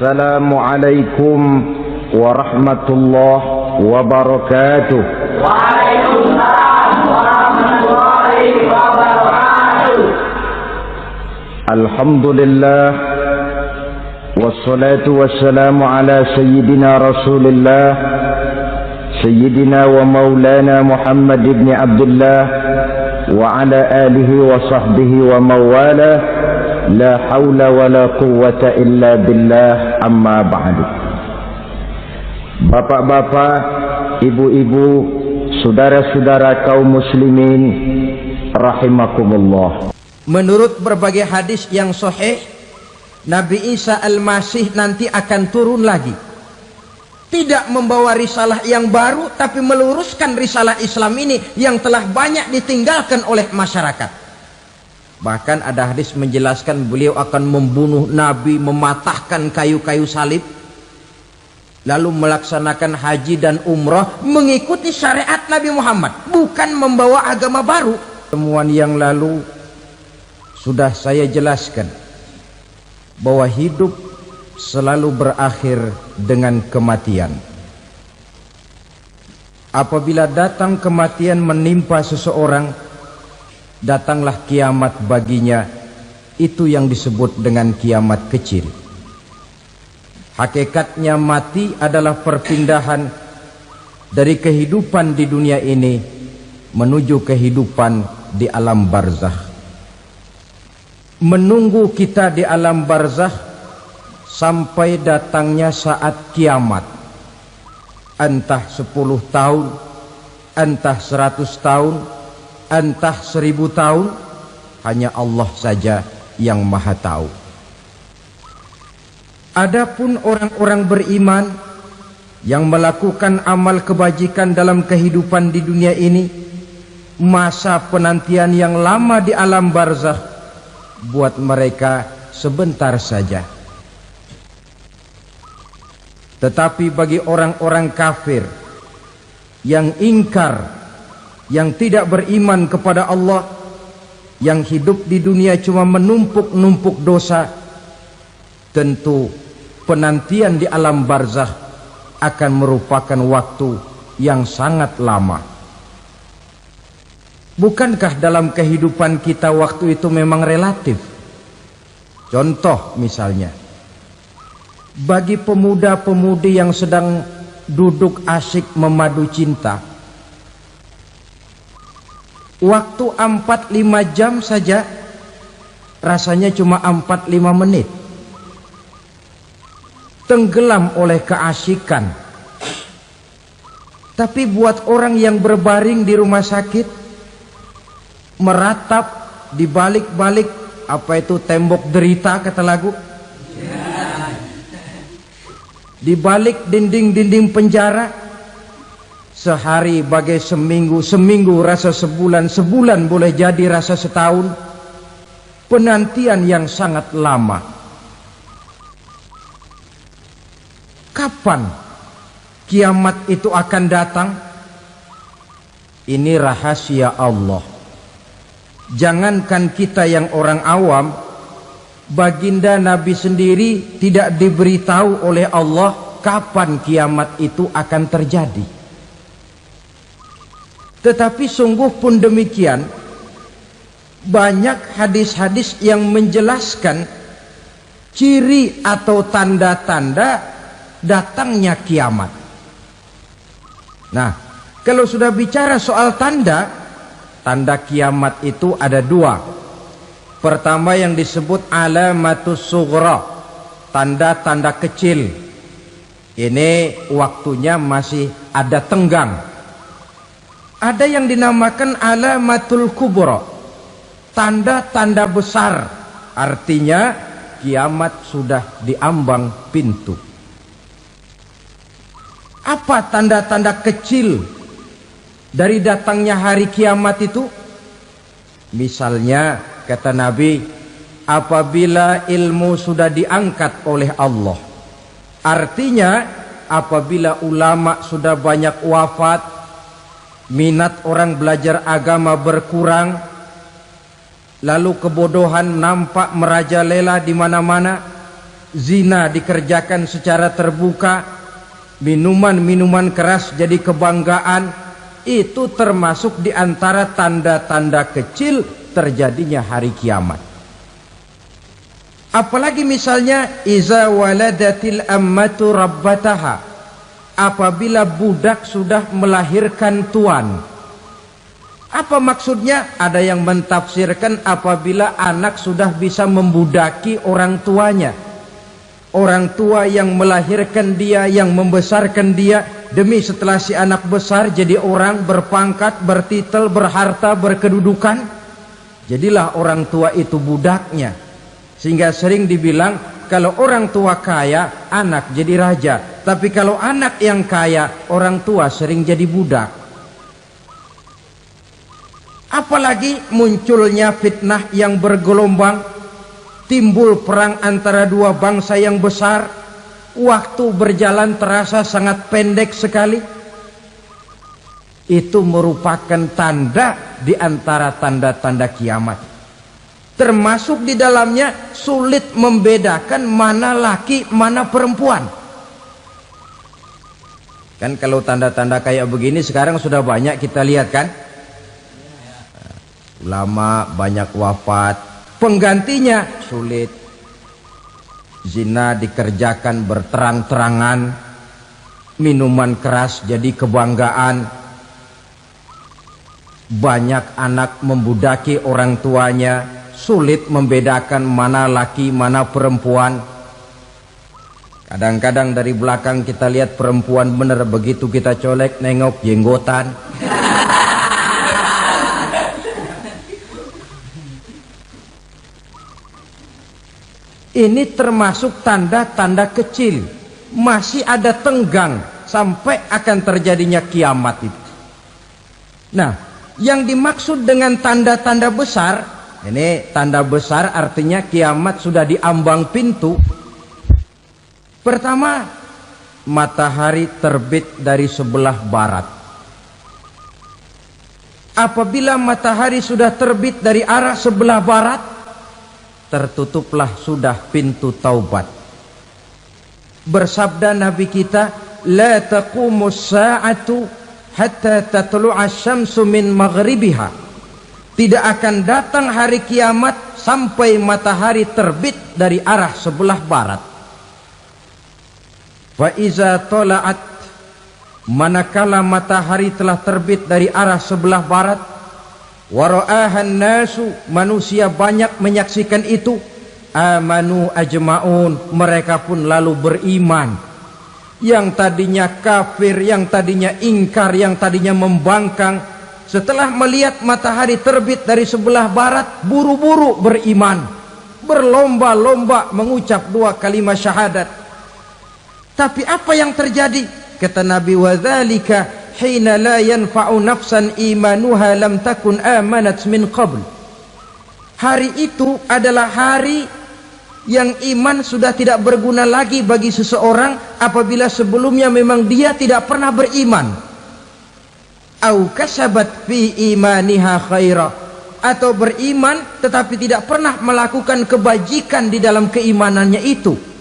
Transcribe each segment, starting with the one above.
Assalamualaikum warahmatullahi wabarakatuh. Waalaikumsalam warahmatullahi wabarakatuh. Alhamdulillah wassalatu wassalamu ala sayyidina Rasulillah sayyidina wa maulana Muhammad ibn Abdullah wa ala alihi wa sahbihi wa mawala. La haula wa la quwwata illa billah, amma ba'du. Bapak-bapak, ibu-ibu, saudara-saudara kaum muslimin rahimakumullah. Menurut berbagai hadis yang sahih, Nabi Isa Al-Masih nanti akan turun lagi. Tidak membawa risalah yang baru, tapi meluruskan risalah Islam ini yang telah banyak ditinggalkan oleh masyarakat. Bahkan ada hadis menjelaskan beliau akan membunuh Nabi, mematahkan kayu-kayu salib, lalu melaksanakan haji dan umrah mengikuti syariat Nabi Muhammad, bukan membawa agama baru. Pertemuan yang lalu sudah saya jelaskan bahwa hidup selalu berakhir dengan kematian. Apabila datang kematian menimpa seseorang, datanglah kiamat baginya. Itu yang disebut dengan kiamat kecil. Hakikatnya mati adalah perpindahan dari kehidupan di dunia ini menuju kehidupan di alam barzakh. Menunggu kita di alam barzakh sampai datangnya saat kiamat. Entah 10 tahun, entah 100 tahun, entah 1000 tahun, hanya Allah saja yang maha tahu. Adapun orang-orang beriman yang melakukan amal kebajikan dalam kehidupan di dunia ini, masa penantian yang lama di alam barzakh buat mereka sebentar saja. Tetapi bagi orang-orang kafir yang ingkar, yang tidak beriman kepada Allah, yang hidup di dunia cuma menumpuk-numpuk dosa, tentu penantian di alam barzakh akan merupakan waktu yang sangat lama. Bukankah dalam kehidupan kita waktu itu memang relatif? Contoh misalnya, bagi pemuda-pemudi yang sedang duduk asyik memadu cinta, waktu 4-5 jam saja rasanya cuma 4-5 menit. Tenggelam oleh keasikan. Tapi buat orang yang berbaring di rumah sakit, meratap di balik-balik apa itu tembok derita kata lagu, di balik dinding-dinding penjara, sehari bagai seminggu, seminggu rasa sebulan, sebulan boleh jadi rasa setahun. Penantian yang sangat lama. Kapan kiamat itu akan datang? Ini rahasia Allah. Jangankan kita yang orang awam, baginda Nabi sendiri tidak diberitahu oleh Allah kapan kiamat itu akan terjadi. Tetapi sungguh pun demikian, banyak hadis-hadis yang menjelaskan ciri atau tanda-tanda datangnya kiamat. Nah, kalau sudah bicara soal tanda, tanda kiamat itu ada 2. Pertama yang disebut alamatus sughra, tanda-tanda kecil. Ini waktunya masih ada tenggang. Ada yang dinamakan alamatul kubra, tanda-tanda besar, artinya kiamat sudah diambang pintu. Apa tanda-tanda kecil dari datangnya hari kiamat itu? Misalnya kata Nabi, apabila ilmu sudah diangkat oleh Allah, artinya apabila ulama sudah banyak wafat, minat orang belajar agama berkurang, lalu kebodohan nampak merajalela di mana-mana, zina dikerjakan secara terbuka, minuman-minuman keras jadi kebanggaan, itu termasuk di antara tanda-tanda kecil terjadinya hari kiamat. Apalagi misalnya iza waladatil ammatu rabbataha, apabila budak sudah melahirkan tuan. Apa maksudnya? Ada yang mentafsirkan apabila anak sudah bisa membudaki orang tuanya. Orang tua yang melahirkan dia, yang membesarkan dia, demi setelah si anak besar jadi orang berpangkat, bertitel, berharta, berkedudukan, jadilah orang tua itu budaknya. Sehingga sering dibilang kalau orang tua kaya, anak jadi raja. Tapi kalau anak yang kaya, orang tua sering jadi budak. Apalagi munculnya fitnah yang bergelombang, timbul perang antara dua bangsa yang besar, waktu berjalan terasa sangat pendek sekali. Itu merupakan tanda di antara tanda-tanda kiamat. Termasuk di dalamnya sulit membedakan mana laki, mana perempuan. Kan kalau tanda-tanda kayak begini sekarang sudah banyak kita lihat kan? Ulama banyak wafat, penggantinya sulit. Zina dikerjakan berterang-terangan, minuman keras jadi kebanggaan, banyak anak membudaki orang tuanya, sulit membedakan mana laki mana perempuan. Kadang-kadang dari belakang kita lihat perempuan bener, begitu kita colek nengok jenggotan. Ini termasuk tanda-tanda kecil, masih ada tenggang sampai akan terjadinya kiamat itu. Nah, yang dimaksud dengan tanda-tanda besar, ini tanda besar artinya kiamat sudah diambang pintu. Pertama, matahari terbit dari sebelah barat. Apabila matahari sudah terbit dari arah sebelah barat, tertutuplah sudah pintu taubat. Bersabda Nabi kita, la taqumus sa'atu hatta tatlu'a syamsu min maghribiha. Tidak akan datang hari kiamat sampai matahari terbit dari arah sebelah barat. Fa iza tala'at, manakala matahari telah terbit dari arah sebelah barat, wara'ahan nasu, manusia banyak menyaksikan itu, amanu ajma'un, mereka pun lalu beriman. Yang tadinya kafir, yang tadinya ingkar, yang tadinya membangkang, setelah melihat matahari terbit dari sebelah barat, buru-buru beriman, berlomba-lomba mengucap dua kalimat syahadat. Tapi apa yang terjadi? Kata Nabi, wadzalika hina la yanfa'u nafsan imanuha lam takun amanat min qabl. Hari itu adalah hari yang iman sudah tidak berguna lagi bagi seseorang apabila sebelumnya memang dia tidak pernah beriman. Au kasabat fi imaniha khaira, atau beriman tetapi tidak pernah melakukan kebajikan di dalam keimanannya itu.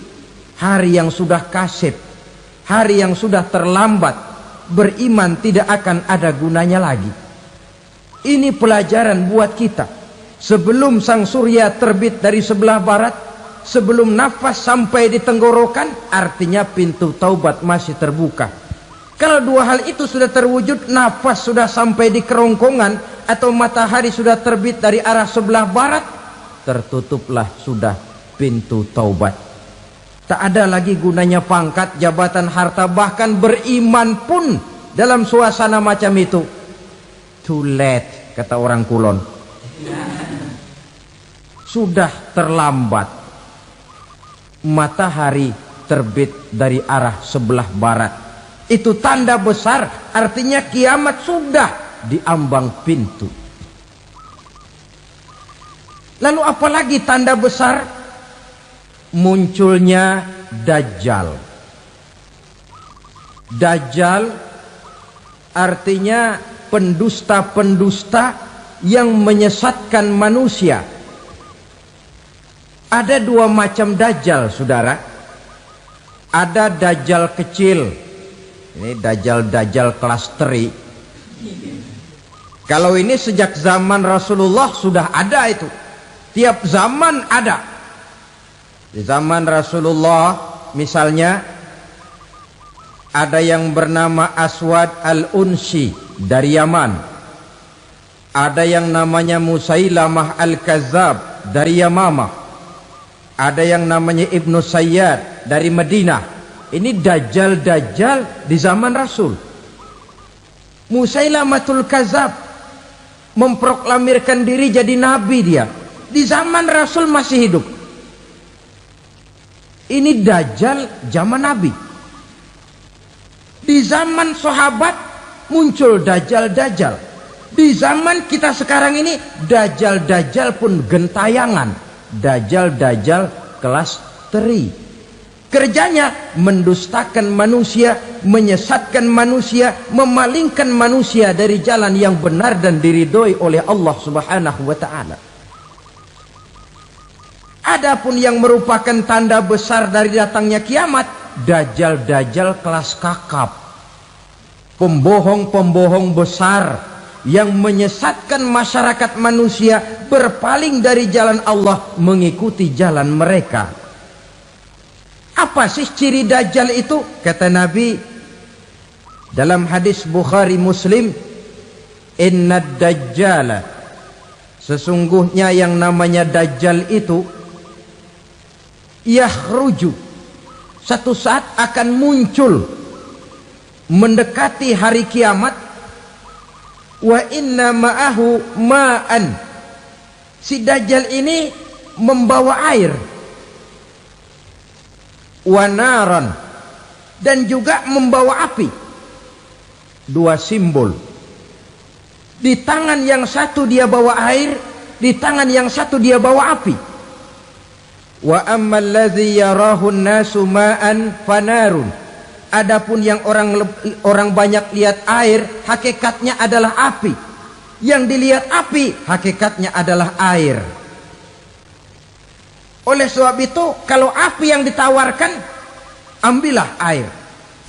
Hari yang sudah kasib, hari yang sudah terlambat, beriman tidak akan ada gunanya lagi. Ini pelajaran buat kita. Sebelum sang surya terbit dari sebelah barat, sebelum nafas sampai di tenggorokan, artinya pintu taubat masih terbuka. Kalau dua hal itu sudah terwujud, nafas sudah sampai di kerongkongan atau matahari sudah terbit dari arah sebelah barat, tertutuplah sudah pintu taubat. Tak ada lagi gunanya pangkat, jabatan, harta, bahkan beriman pun dalam suasana macam itu too late, kata orang Kulon. Sudah terlambat. Matahari terbit dari arah sebelah barat, itu tanda besar, artinya kiamat sudah diambang pintu. Lalu apalagi tanda besar? Munculnya Dajjal. Dajjal artinya pendusta-pendusta yang menyesatkan manusia. Ada dua macam dajjal, saudara. Ada dajjal kecil. Ini dajjal kelas teri. Kalau ini sejak zaman Rasulullah sudah ada itu. Tiap zaman ada. Di zaman Rasulullah misalnya ada yang bernama Aswad al-Unsi dari Yaman. Ada yang namanya Musailamah al-Kazzab dari Yamamah. Ada yang namanya Ibnu Sayyad dari Madinah. Ini dajjal-dajjal di zaman Rasul. Musailamatul Kazzab memproklamirkan diri jadi nabi dia. Di zaman Rasul masih hidup. Ini dajjal zaman Nabi. Di zaman sahabat muncul dajjal-dajjal. Di zaman kita sekarang ini dajjal-dajjal pun gentayangan. Dajjal-dajjal kelas teri. Kerjanya mendustakan manusia, menyesatkan manusia, memalingkan manusia dari jalan yang benar dan diridhoi oleh Allah Subhanahu wa taala. Adapun yang merupakan tanda besar dari datangnya kiamat, dajjal-dajjal kelas kakap. Pembohong-pembohong besar yang menyesatkan masyarakat manusia berpaling dari jalan Allah mengikuti jalan mereka. Apa sih ciri dajjal itu? Kata Nabi dalam hadis Bukhari Muslim, innad dajjala, sesungguhnya yang namanya dajjal itu yakhruju, satu saat akan muncul mendekati hari kiamat. Wa inna ma'ahu ma'an, si dajjal ini membawa air. Wa naran, dan juga membawa api. Dua simbol. Di tangan yang satu dia bawa air, di tangan yang satu dia bawa api. Wa ammal ladzi yarahu an-nasu ma'an fanarun, adapun yang orang banyak lihat air, hakikatnya adalah api. Yang dilihat api, hakikatnya adalah air. Oleh sebab itu, kalau api yang ditawarkan, ambillah air.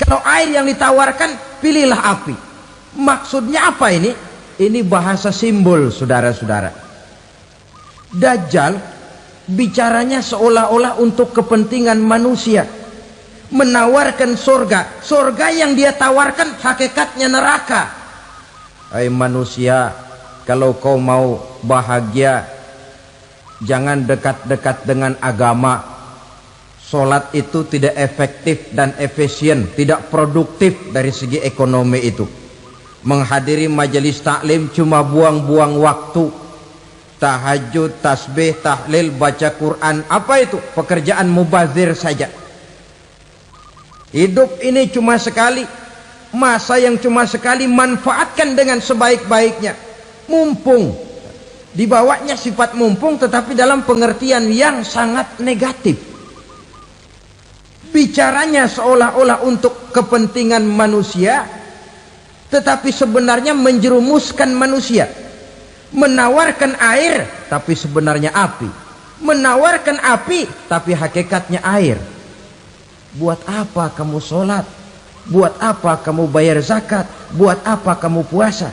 Kalau air yang ditawarkan, pilihlah api. Maksudnya apa ini? Ini bahasa simbol, saudara-saudara. Dajjal bicaranya seolah-olah untuk kepentingan manusia, menawarkan surga. Surga yang dia tawarkan hakikatnya neraka. Hai manusia, kalau kau mau bahagia, jangan dekat-dekat dengan agama. Sholat itu tidak efektif dan efisien, tidak produktif dari segi ekonomi itu. Menghadiri majelis taklim cuma buang-buang waktu. Tahajud, tasbih, tahlil, baca Quran, apa itu? Pekerjaan mubazir saja. Hidup ini cuma sekali, masa yang cuma sekali, manfaatkan dengan sebaik-baiknya. Mumpung, dibawanya sifat mumpung tetapi dalam pengertian yang sangat negatif. Bicaranya seolah-olah untuk kepentingan manusia, tetapi sebenarnya menjerumuskan manusia. Menawarkan air tapi sebenarnya api, menawarkan api tapi hakikatnya air. Buat apa kamu sholat? Buat apa kamu bayar zakat? Buat apa kamu puasa?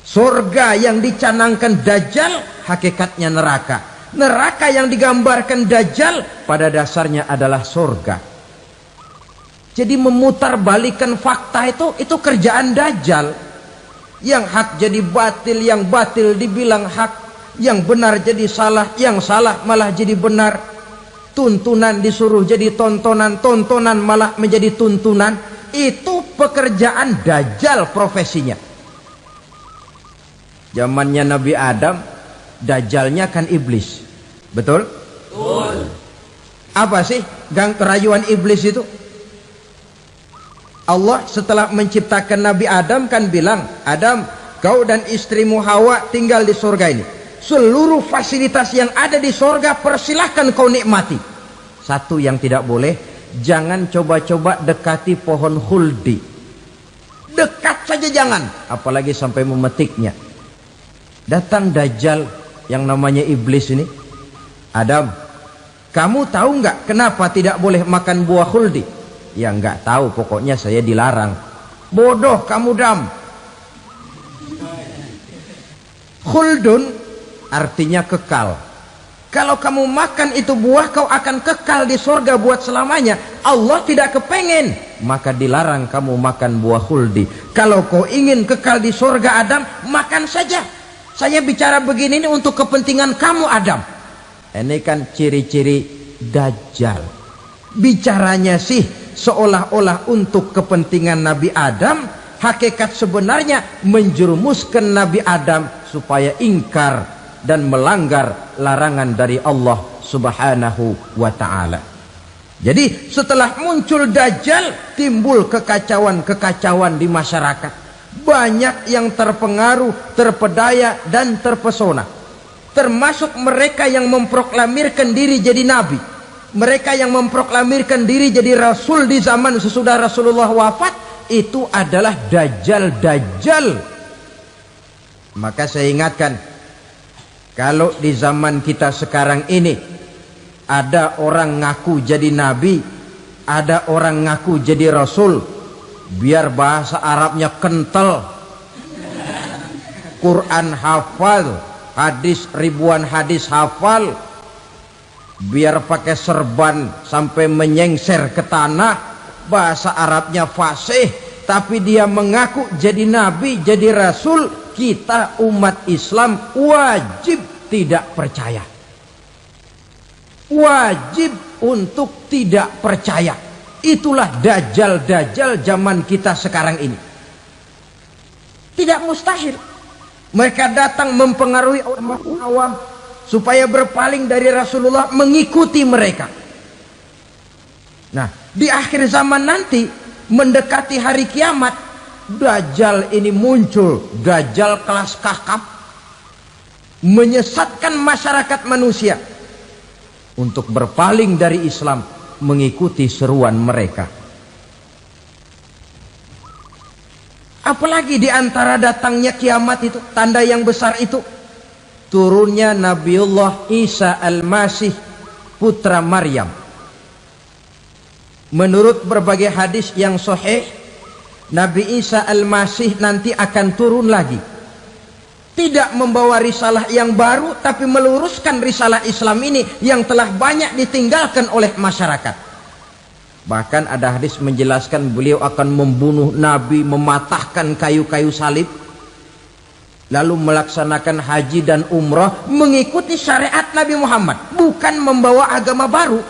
Surga yang dicanangkan dajjal hakikatnya neraka. Neraka yang digambarkan dajjal pada dasarnya adalah surga. Jadi memutarbalikan fakta itu kerjaan dajjal. Yang hak jadi batil, yang batil dibilang hak, yang benar jadi salah, yang salah malah jadi benar. Tuntunan disuruh jadi tontonan, tontonan malah menjadi tuntunan. Itu pekerjaan dajjal profesinya. Zamannya Nabi Adam, dajjalnya kan iblis. Betul? Betul. Apa sih gang kerayuan iblis itu? Allah setelah menciptakan Nabi Adam kan bilang, Adam, kau dan istrimu Hawa tinggal di surga ini. Seluruh fasilitas yang ada di surga persilahkan kau nikmati. Satu yang tidak boleh, jangan coba-coba dekati pohon khuldi. Dekat saja jangan, apalagi sampai memetiknya. Datang dajjal yang namanya iblis ini. Adam, Kamu tahu nggak kenapa tidak boleh makan buah khuldi? Ya nggak tahu, pokoknya saya dilarang. Bodoh kamu Dam. Khuldun artinya kekal. Kalau kamu makan itu buah, kau akan kekal di surga buat selamanya. Allah tidak kepengen, maka dilarang kamu makan buah khuldi. Kalau kau ingin kekal di surga Adam, makan saja. Saya bicara begini ini untuk kepentingan kamu Adam. Ini kan ciri-ciri Dajjal. Bicaranya sih seolah-olah untuk kepentingan Nabi Adam. Hakikat sebenarnya menjerumuskan Nabi Adam supaya ingkar dan melanggar larangan dari Allah Subhanahu wa ta'ala. Jadi setelah muncul Dajjal, timbul kekacauan-kekacauan di masyarakat. Banyak yang terpengaruh, terpedaya dan terpesona. Termasuk mereka yang memproklamirkan diri jadi nabi, mereka yang memproklamirkan diri jadi rasul di zaman sesudah Rasulullah wafat, itu adalah Dajjal. Maka saya ingatkan, kalau di zaman kita sekarang ini ada orang ngaku jadi nabi, ada orang ngaku jadi rasul, biar bahasa Arabnya kental, Quran hafal, hadis ribuan hadis hafal, biar pakai serban sampai menyengser ke tanah, bahasa Arabnya fasih, tapi dia mengaku jadi nabi, jadi rasul, kita umat Islam wajib tidak percaya. Wajib untuk tidak percaya. Itulah Dajjal zaman kita sekarang ini. Tidak mustahil mereka datang mempengaruhi orang awam supaya berpaling dari Rasulullah, mengikuti mereka. Nah, di akhir zaman nanti, mendekati hari kiamat, Dajjal ini muncul. Dajjal kelas kakap, menyesatkan masyarakat manusia untuk berpaling dari Islam, mengikuti seruan mereka. Apalagi di antara datangnya kiamat itu, tanda yang besar itu, turunnya Nabiullah Isa Al-Masih, putra Maryam. Menurut berbagai hadis yang sahih, Nabi Isa Al-Masih nanti akan turun lagi. Tidak membawa risalah yang baru, tapi meluruskan risalah Islam ini yang telah banyak ditinggalkan oleh masyarakat. Bahkan ada hadis menjelaskan beliau akan membunuh Nabi, mematahkan kayu-kayu salib, lalu melaksanakan haji dan umrah mengikuti syariat Nabi Muhammad, bukan membawa agama baru.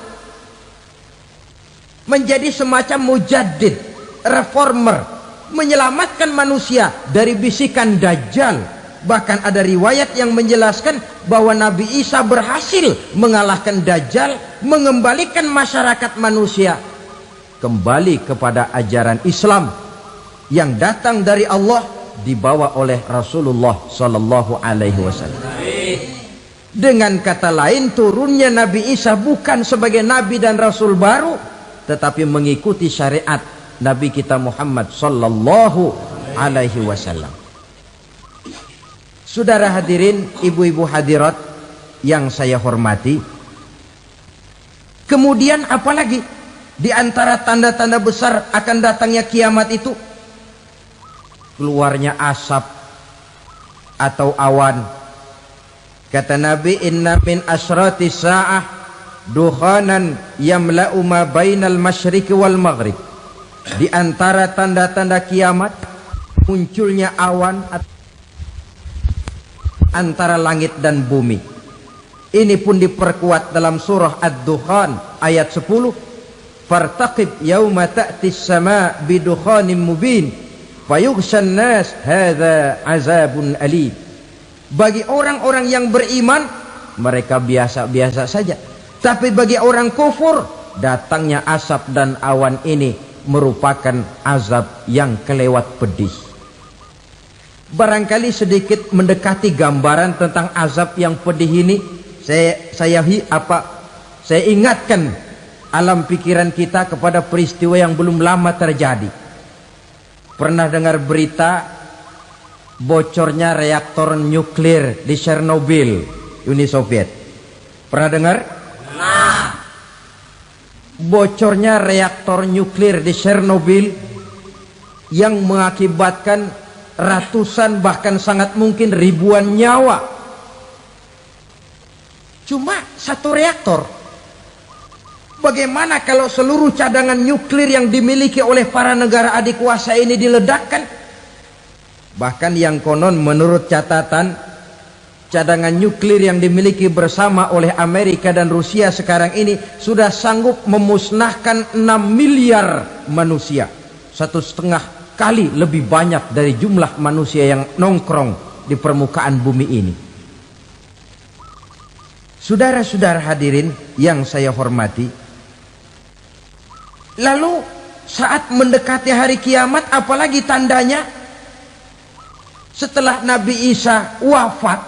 Menjadi semacam mujaddid, reformer, menyelamatkan manusia dari bisikan Dajjal. Bahkan ada riwayat yang menjelaskan bahwa Nabi Isa berhasil mengalahkan Dajjal, mengembalikan masyarakat manusia kembali kepada ajaran Islam yang datang dari Allah, dibawa oleh Rasulullah Sallallahu Alaihi Wasallam. Dengan kata lain, turunnya Nabi Isa bukan sebagai Nabi dan Rasul baru, tetapi mengikuti syariat Nabi kita Muhammad Sallallahu Alaihi Wasallam. Saudara hadirin, ibu-ibu hadirat yang saya hormati, kemudian apalagi di antara tanda-tanda besar akan datangnya kiamat itu? Keluarnya asap atau awan. Kata Nabi, inna min asyrati sa'ah dukhanan yamla'u ma bainal masyriqi wal maghrib. Di antara tanda-tanda kiamat, munculnya awan antara langit dan bumi. Ini pun diperkuat dalam surah Ad-Dukhan ayat 10. Fartaqib yauma ta'tis sama bidukhanin mubin fayughshan nas hadza azabun alim. Bagi orang-orang yang beriman, mereka biasa-biasa saja. Tapi bagi orang kufur, datangnya asap dan awan ini merupakan azab yang kelewat pedih. Barangkali sedikit mendekati gambaran tentang azab yang pedih ini, saya ingatkan alam pikiran kita kepada peristiwa yang belum lama terjadi. Pernah dengar berita bocornya reaktor nuklir di Chernobyl, Uni Soviet? Pernah dengar? Nah, bocornya reaktor nuklir di Chernobyl yang mengakibatkan ratusan bahkan sangat mungkin ribuan nyawa. Cuma satu reaktor. Bagaimana kalau seluruh cadangan nuklir yang dimiliki oleh para negara adik kuasa ini diledakkan? Bahkan yang konon menurut catatan, cadangan nuklir yang dimiliki bersama oleh Amerika dan Rusia sekarang ini sudah sanggup memusnahkan 6 miliar manusia. 1,5 kali lebih banyak dari jumlah manusia yang nongkrong di permukaan bumi ini. Saudara-saudara hadirin yang saya hormati, lalu saat mendekati hari kiamat, apalagi tandanya? Setelah Nabi Isa wafat,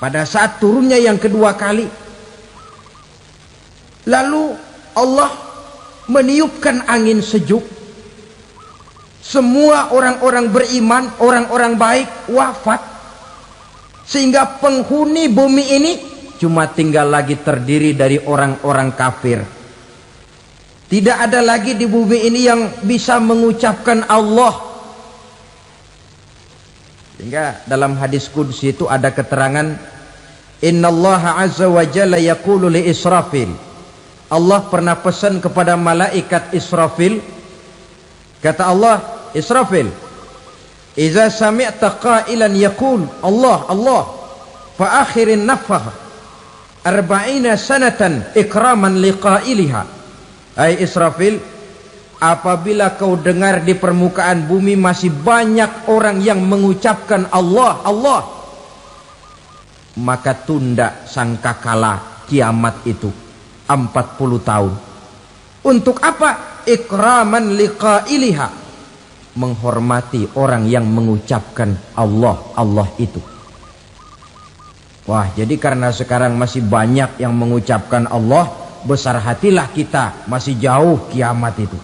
pada saat turunnya yang kedua kali, lalu Allah meniupkan angin sejuk. Semua orang-orang beriman, orang-orang baik wafat, sehingga penghuni bumi ini cuma tinggal lagi terdiri dari orang-orang kafir. Tidak ada lagi di bumi ini yang bisa mengucapkan Allah. Sehingga dalam hadis qudsi itu ada keterangan, innallaha azza wa jalla yaqulu li Israfil. Allah pernah pesan kepada malaikat Israfil, kata Allah, Israfil, idza sami'ta qailan yaqul Allah Allah fa akhirin nafkhah 40 sanatan ikraman liqailiha. Hai Israfil, apabila kau dengar di permukaan bumi masih banyak orang yang mengucapkan Allah Allah, maka tunda sangkakala kiamat itu 40 tahun. Untuk apa? Ikraman liqailiha, menghormati orang yang mengucapkan Allah Allah itu. Wah, jadi karena sekarang masih banyak yang mengucapkan Allah, besar hatilah kita, masih jauh kiamat itu.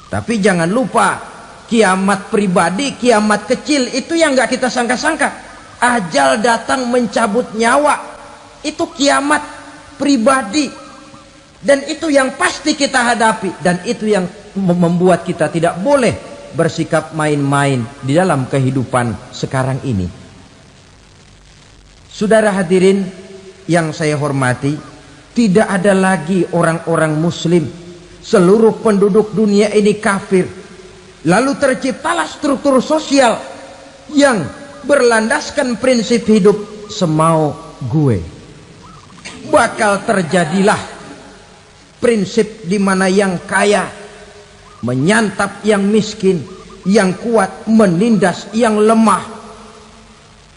Tapi jangan lupa, kiamat pribadi, kiamat kecil itu yang nggak kita sangka-sangka. Ajal datang mencabut nyawa, itu kiamat pribadi, dan itu yang pasti kita hadapi, dan itu yang membuat kita tidak boleh bersikap main-main di dalam kehidupan sekarang ini. Saudara hadirin yang saya hormati, tidak ada lagi orang-orang muslim. Seluruh penduduk dunia ini kafir. Lalu terciptalah struktur sosial yang berlandaskan prinsip hidup semau gue. Bakal terjadilah prinsip di mana yang kaya menyantap yang miskin, yang kuat menindas yang lemah.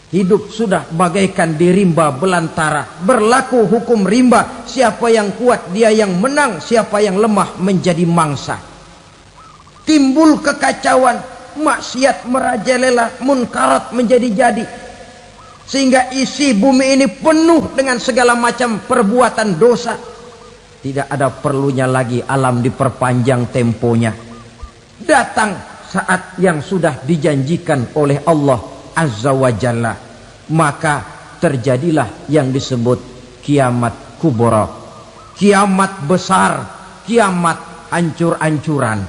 Hidup sudah bagaikan di rimba belantara, berlaku hukum rimba. Siapa yang kuat dia yang menang, siapa yang lemah menjadi mangsa. Timbul kekacauan, maksiat merajalela, munkarat menjadi-jadi, sehingga isi bumi ini penuh dengan segala macam perbuatan dosa. Tidak ada perlunya lagi alam diperpanjang temponya. Datang saat yang sudah dijanjikan oleh Allah Azza wa Jalla, maka terjadilah yang disebut kiamat kubra, kiamat besar, kiamat hancur-hancuran.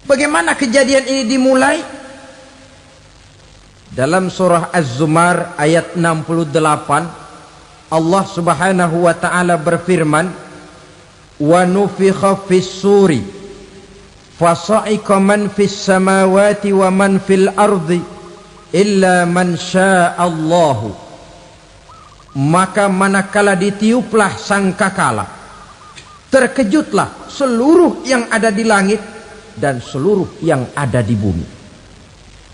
Bagaimana kejadian ini dimulai? Dalam surah Az-Zumar ayat 68, Allah Subhanahu wa taala berfirman, wa nufikha fis-suri fasa'iqa man fis samawati wa man fil ardi illa man sya'allahu. Maka manakala ditiuplah sangkakala, terkejutlah seluruh yang ada di langit dan seluruh yang ada di bumi.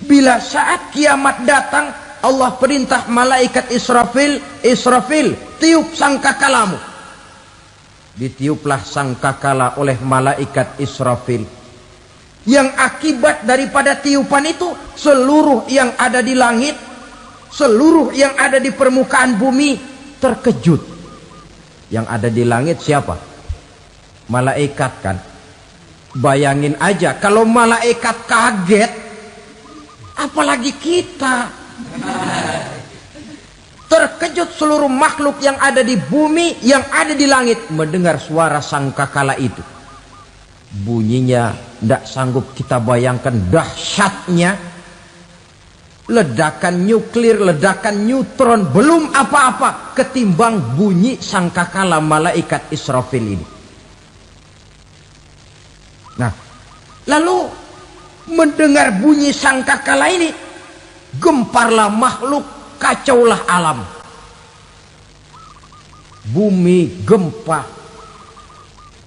Bila saat kiamat datang, Allah perintah malaikat Israfil, Israfil, tiup sangkakalamu. Ditiuplah sangkakala oleh malaikat Israfil. Yang akibat daripada tiupan itu, seluruh yang ada di langit, seluruh yang ada di permukaan bumi terkejut. Yang ada di langit siapa? Malaikat kan. Bayangin aja kalau malaikat kaget, apalagi kita. terkejut seluruh makhluk yang ada di bumi, yang ada di langit mendengar suara sangkakala itu. Bunyinya tidak sanggup kita bayangkan dahsyatnya. Ledakan nuklir, ledakan neutron, belum apa-apa ketimbang bunyi sangkakala malaikat Israfil ini. Nah, lalu mendengar bunyi sangkakala ini, gemparlah makhluk, kacaulah alam. Bumi gempa,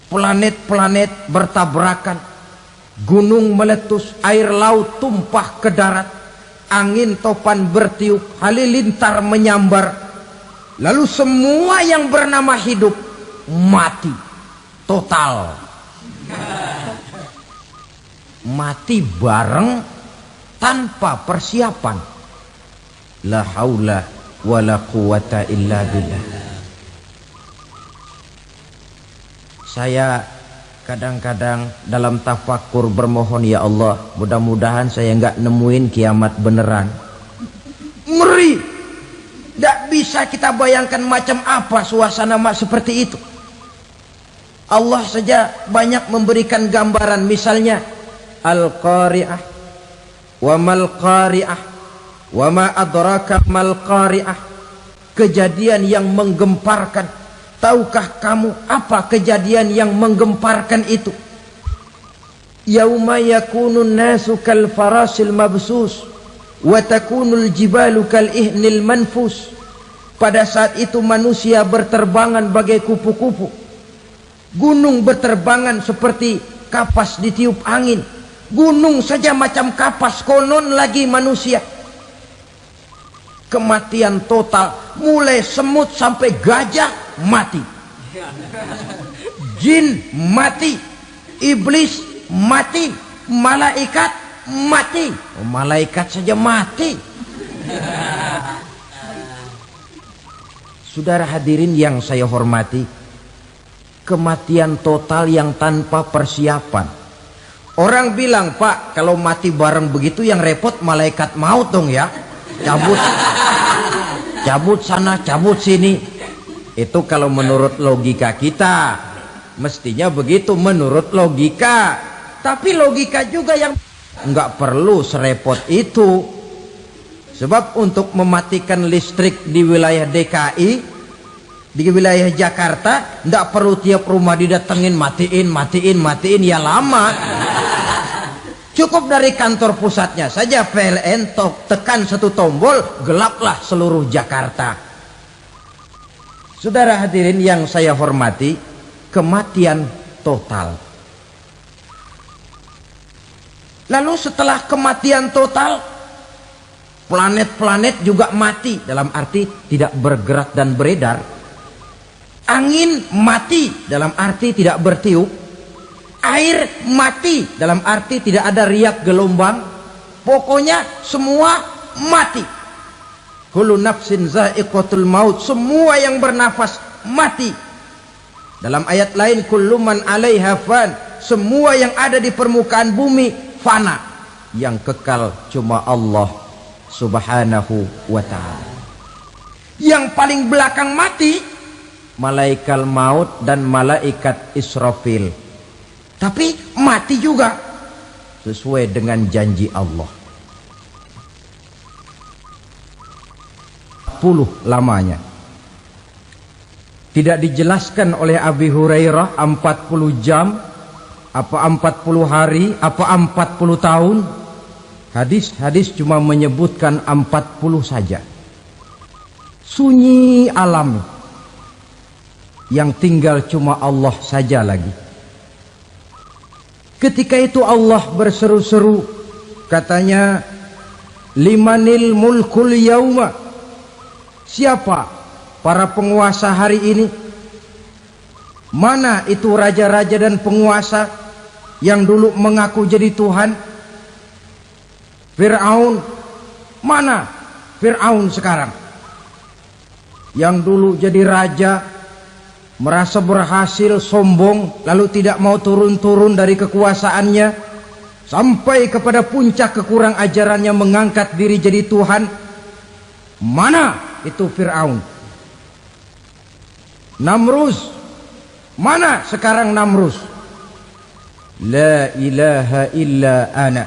planet-planet bertabrakan, gunung meletus, air laut tumpah ke darat, angin topan bertiup, halilintar menyambar. Lalu semua yang bernama hidup mati total. Mati bareng tanpa persiapan. La haula wala quwata illa billah. Saya kadang-kadang dalam tafakur bermohon, ya Allah, mudah-mudahan saya nggak nemuin kiamat beneran. Ngeri. Tidak bisa kita bayangkan macam apa suasana seperti itu. Allah saja banyak memberikan gambaran, misalnya Al-Qari'ah, wa mal qari'ah, wa ma adraka mal qari'ah. Kejadian yang menggemparkan. Tahukah kamu apa kejadian yang menggemparkan itu? Yauma yakunun nasu kal farasil mabsus wa takunul jibalu kal ihnil manfus. Pada saat itu manusia berterbangan bagai kupu-kupu. Gunung berterbangan seperti kapas ditiup angin. Gunung saja macam kapas, konon lagi manusia. Kematian total, mulai semut sampai gajah mati, jin mati, iblis mati, malaikat mati. Oh, malaikat saja mati. Saudara hadirin yang saya hormati, kematian total yang tanpa persiapan. Orang bilang, Pak, kalau mati bareng begitu yang repot malaikat maut dong ya. Cabut sana, cabut sini. Itu kalau menurut logika kita, mestinya begitu menurut logika. Tapi logika juga yang nggak perlu serepot itu. Sebab untuk mematikan listrik di wilayah DKI, di wilayah Jakarta, nggak perlu tiap rumah didatengin matiin, ya lama. Cukup dari kantor pusatnya saja PLN, tekan satu tombol, gelaplah seluruh Jakarta. Saudara hadirin yang saya hormati, kematian total. Lalu setelah kematian total, planet-planet juga mati, dalam arti tidak bergerak dan beredar. Angin mati, dalam arti tidak bertiup. Air mati, dalam arti tidak ada riak gelombang. Pokoknya semua mati. Kullu nafsin za'iqatul maut, semua yang bernafas mati. Dalam ayat lain, kullu man 'alaiha fan, semua yang ada di permukaan bumi fana. Yang kekal cuma Allah Subhanahu wa ta'ala. Yang paling belakang mati malaikat maut dan malaikat Israfil. Tapi mati juga sesuai dengan janji Allah. 10 lamanya. Tidak dijelaskan oleh Abi Hurairah 40 jam, apa 40 hari, apa 40 tahun. Hadis-hadis cuma menyebutkan 40 saja. Sunyi alam. Yang tinggal cuma Allah saja lagi. Ketika itu Allah berseru-seru, katanya, limanil mulkul yauma. Siapa para penguasa hari ini? Mana itu raja-raja dan penguasa yang dulu mengaku jadi Tuhan? Fir'aun. Mana Fir'aun sekarang? Yang dulu jadi raja, merasa berhasil, sombong, lalu tidak mau turun-turun dari kekuasaannya, sampai kepada puncak kekurang ajarannya mengangkat diri jadi Tuhan. Mana itu Fir'aun. Namrus, mana sekarang Namrus? La ilaha illa ana.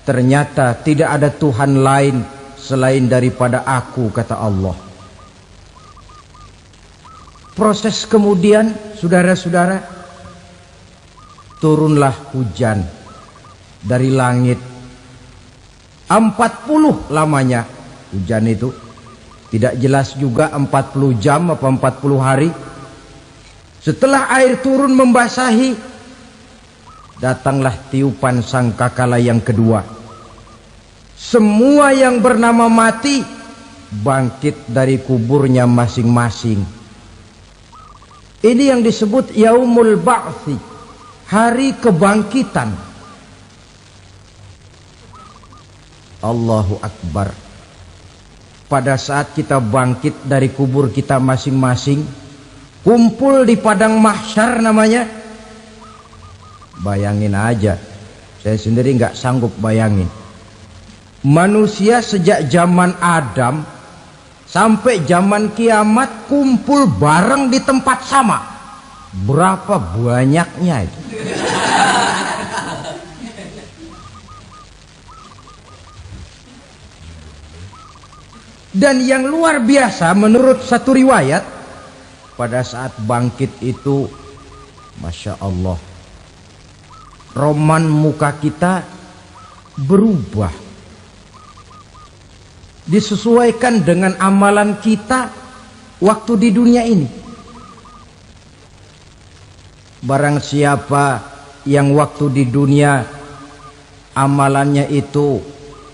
Ternyata tidak ada Tuhan lain selain daripada aku, kata Allah. Proses kemudian, saudara-saudara, turunlah hujan dari langit. 40 lamanya hujan itu. Tidak jelas juga 40 jam apa 40 hari. Setelah air turun membasahi, datanglah tiupan sangkakala yang kedua. Semua yang bernama mati bangkit dari kuburnya masing-masing. Ini yang disebut Yaumul Ba'thi, hari kebangkitan. Allahu Akbar. Pada saat kita bangkit dari kubur kita masing-masing, kumpul di padang mahsyar namanya. Bayangin aja, saya sendiri nggak sanggup bayangin. Manusia sejak zaman Adam sampai zaman kiamat kumpul bareng di tempat sama. Berapa banyaknya itu? Dan yang luar biasa menurut satu riwayat, pada saat bangkit itu, Masya Allah, roman muka kita berubah, disesuaikan dengan amalan kita waktu di dunia ini. Barang siapa yang waktu di dunia amalannya itu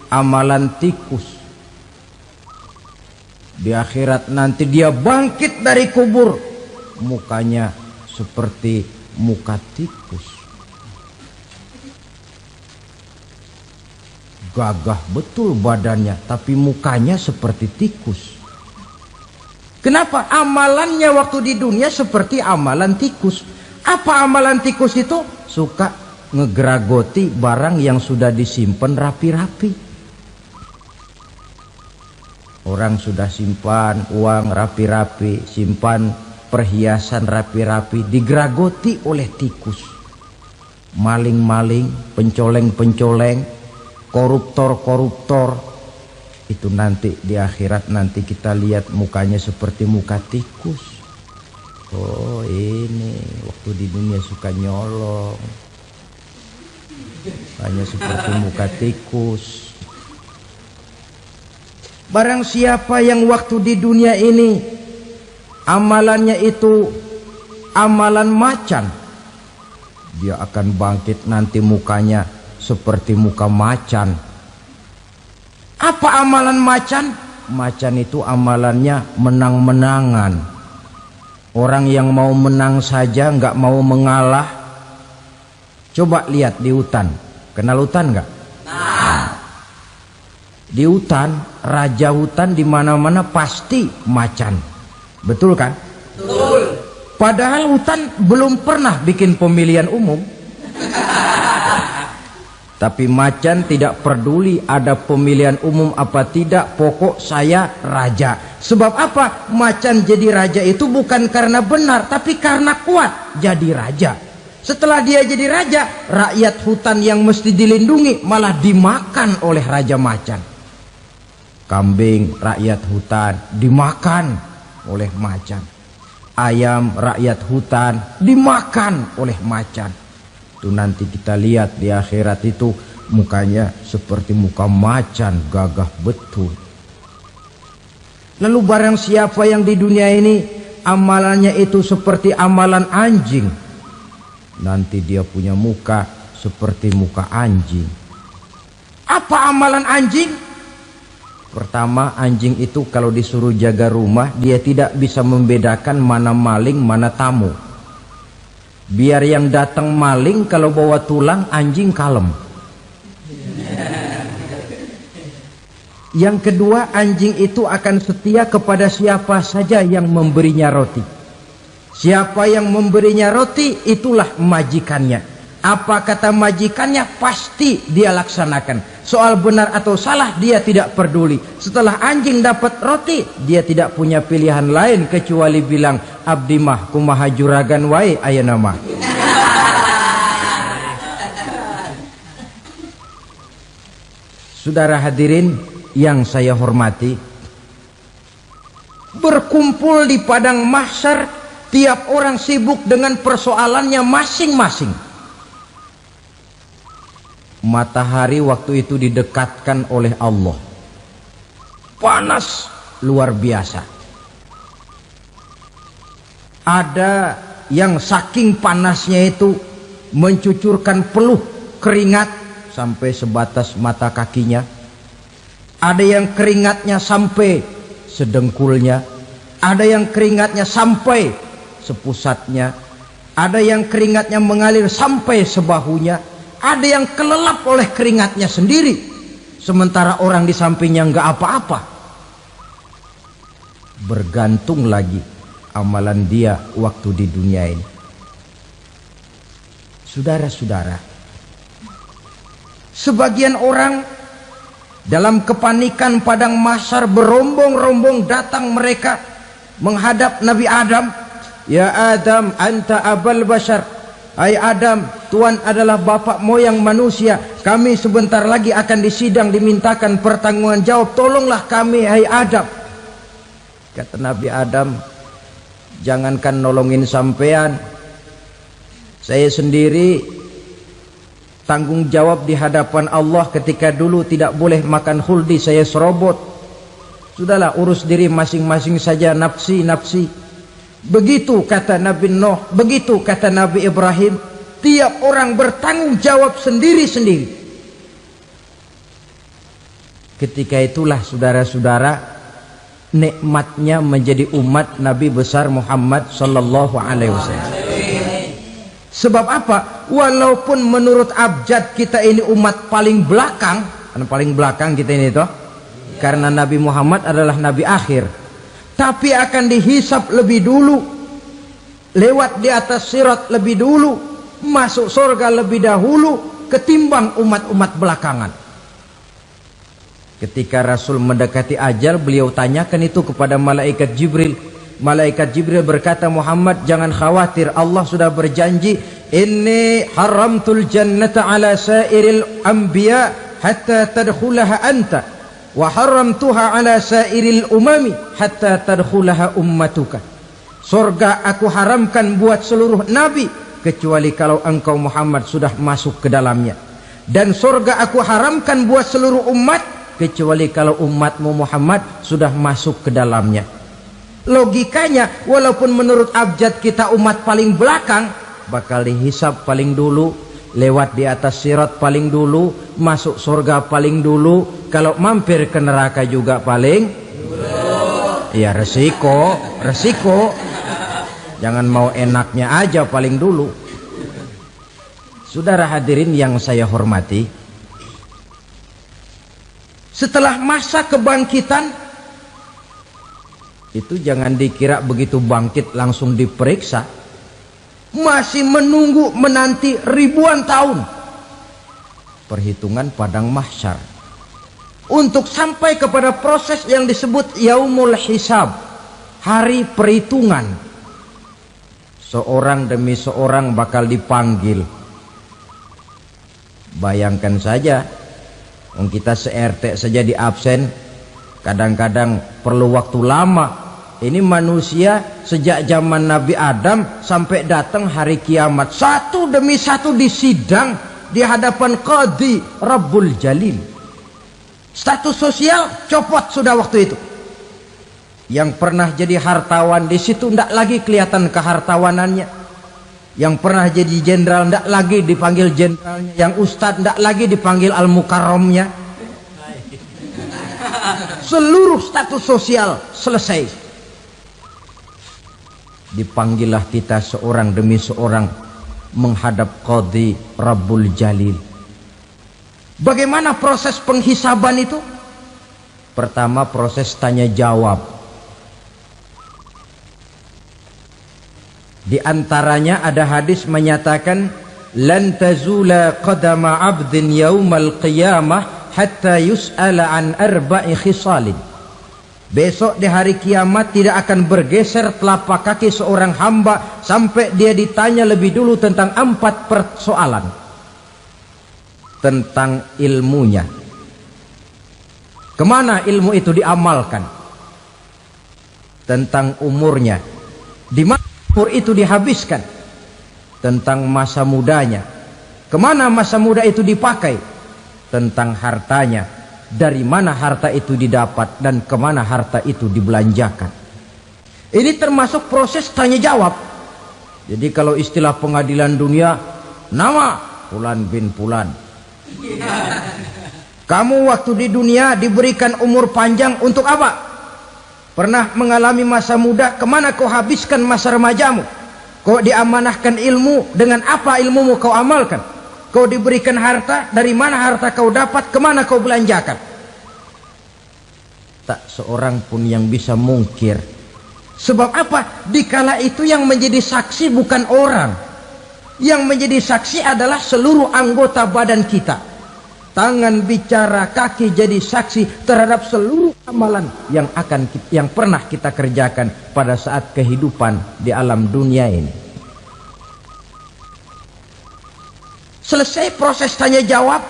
amalan tikus, di akhirat nanti dia bangkit dari kubur, mukanya seperti muka tikus. Gagah betul badannya, tapi mukanya seperti tikus. Kenapa? Amalannya waktu di dunia seperti amalan tikus. Apa amalan tikus itu? Suka ngegeragoti barang yang sudah disimpan rapi-rapi. Orang sudah simpan uang rapi-rapi, simpan perhiasan rapi-rapi, digeragoti oleh tikus. Maling-maling, pencoleng-pencoleng, koruptor-koruptor. Itu nanti di akhirat nanti kita lihat mukanya seperti muka tikus. Oh ini waktu di dunia suka nyolong, hanya seperti muka tikus. Barang siapa yang waktu di dunia ini amalannya itu amalan macan, dia akan bangkit nanti mukanya seperti muka macan. Apa amalan macan? Macan itu amalannya menang-menangan. Orang yang mau menang saja nggak mau mengalah. Coba lihat di hutan. Kenal hutan nggak? Di hutan, raja hutan di mana-mana pasti macan. Betul kan? Betul. Padahal hutan belum pernah bikin pemilihan umum. Tapi macan tidak peduli ada pemilihan umum apa tidak, pokok saya raja. Sebab apa? Macan jadi raja itu bukan karena benar, tapi karena kuat jadi raja. Setelah dia jadi raja, rakyat hutan yang mesti dilindungi malah dimakan oleh raja macan. Kambing rakyat hutan dimakan oleh macan. Ayam rakyat hutan dimakan oleh macan. Itu nanti kita lihat di akhirat itu mukanya seperti muka macan, gagah betul. Lalu barang siapa yang di dunia ini amalannya itu seperti amalan anjing, nanti dia punya muka seperti muka anjing. Apa amalan anjing? Pertama, anjing itu kalau disuruh jaga rumah, dia tidak bisa membedakan mana maling, mana tamu. Biar yang datang maling, kalau bawa tulang, anjing kalem. Yang kedua, anjing itu akan setia kepada siapa saja yang memberinya roti. Siapa yang memberinya roti, itulah majikannya. Apa kata majikannya, pasti dia laksanakan. Soal benar atau salah dia tidak peduli. Setelah anjing dapat roti, dia tidak punya pilihan lain kecuali bilang, abdi mah kumaha juragan wae ayeuna mah. Saudara hadirin yang saya hormati, berkumpul di padang mahsyar, tiap orang sibuk dengan persoalannya masing-masing. Matahari waktu itu didekatkan oleh Allah, panas luar biasa. Ada yang saking panasnya itu mencucurkan peluh keringat sampai sebatas mata kakinya. Ada yang keringatnya sampai sedengkulnya, ada yang keringatnya sampai sepusatnya, ada yang keringatnya mengalir sampai sebahunya, ada yang kelelap oleh keringatnya sendiri, sementara orang di sampingnya nggak apa-apa. Bergantung lagi amalan dia waktu di dunia ini. Saudara-saudara, sebagian orang dalam kepanikan padang mahsyar berombong-rombong datang mereka menghadap Nabi Adam. Ya Adam, anta abal bashar. Hai Adam, Tuhan adalah bapak moyang manusia. Kami sebentar lagi akan disidang, dimintakan pertanggungan jawab. Tolonglah kami, hai Adam. Kata Nabi Adam, jangankan nolongin sampean, saya sendiri tanggung jawab di hadapan Allah ketika dulu tidak boleh makan khuldi, saya serobot. Sudahlah, urus diri masing-masing saja, nafsi. Begitu kata Nabi Nuh, begitu kata Nabi Ibrahim. Tiap orang bertanggung jawab sendiri-sendiri. Ketika itulah saudara-saudara, nikmatnya menjadi umat Nabi besar Muhammad sallallahu alaihi wasallam. Sebab apa? Walaupun menurut abjad kita ini umat paling belakang, paling belakang kita ini toh, karena Nabi Muhammad adalah Nabi akhir, tapi akan dihisap lebih dulu, lewat di atas sirat lebih dulu, masuk surga lebih dahulu ketimbang umat-umat belakangan. Ketika Rasul mendekati ajal, beliau tanyakan itu kepada malaikat Jibril. Malaikat Jibril berkata, Muhammad jangan khawatir, Allah sudah berjanji, inni haramtul jannata ala sairil anbiya hatta tadkhulaha anta wa haramtuha ala sairil umami hatta tadkhulaha ummatuka. Surga aku haramkan buat seluruh nabi kecuali kalau engkau Muhammad sudah masuk ke dalamnya, dan surga aku haramkan buat seluruh umat kecuali kalau umatmu Muhammad sudah masuk ke dalamnya. Logikanya, walaupun menurut abjad kita umat paling belakang, bakal dihisap paling dulu, lewat di atas sirat paling dulu, masuk surga paling dulu, kalau mampir ke neraka juga paling dulu. Ya resiko. Jangan mau enaknya aja paling dulu. Saudara hadirin yang saya hormati, setelah masa kebangkitan itu jangan dikira begitu bangkit langsung diperiksa. Masih menunggu menanti ribuan tahun perhitungan padang mahsyar untuk sampai kepada proses yang disebut yaumul hisab, hari perhitungan. Seorang demi seorang bakal dipanggil. Bayangkan saja, kita se-RT saja di absen, kadang-kadang perlu waktu lama. Ini manusia sejak zaman Nabi Adam sampai datang hari kiamat, satu demi satu disidang di hadapan Qadhi Rabbul Jalil. Status sosial copot sudah waktu itu. Yang pernah jadi hartawan di situ tidak lagi kelihatan kehartawanannya. Yang pernah jadi jenderal tidak lagi dipanggil jenderalnya. Yang ustadz tidak lagi dipanggil al-mukarramnya. Seluruh status sosial selesai. Dipanggillah kita seorang demi seorang menghadap Qadhi Rabbul Jalil. Bagaimana proses penghisaban itu? Pertama, proses tanya jawab. Di antaranya ada hadis menyatakan, lan tazula qadama 'abdin yaumal qiyamah hatta yus'ala an arba'i khisalin. Besok di hari kiamat tidak akan bergeser telapak kaki seorang hamba sampai dia ditanya lebih dulu tentang 4 persoalan. Tentang ilmunya. Kemana ilmu itu diamalkan? Tentang umurnya. Di mana umur itu dihabiskan? Tentang masa mudanya. Kemana masa muda itu dipakai? Tentang hartanya. Dari mana harta itu didapat dan kemana harta itu dibelanjakan. Ini termasuk proses tanya jawab. Jadi kalau istilah pengadilan dunia, nama Fulan bin Fulan. Kamu waktu di dunia diberikan umur panjang untuk apa? Pernah mengalami masa muda, kemana kau habiskan masa remajamu? Kau diamanahkan ilmu, dengan apa ilmumu kau amalkan? Kau diberikan harta, dari mana harta kau dapat, kemana kau belanjakan? Tak seorang pun yang bisa mungkir. Sebab apa? Dikala itu yang menjadi saksi bukan orang. Yang menjadi saksi adalah seluruh anggota badan kita. Tangan bicara, kaki jadi saksi terhadap seluruh amalan yang pernah kita kerjakan pada saat kehidupan di alam dunia ini. Selesai proses tanya jawab,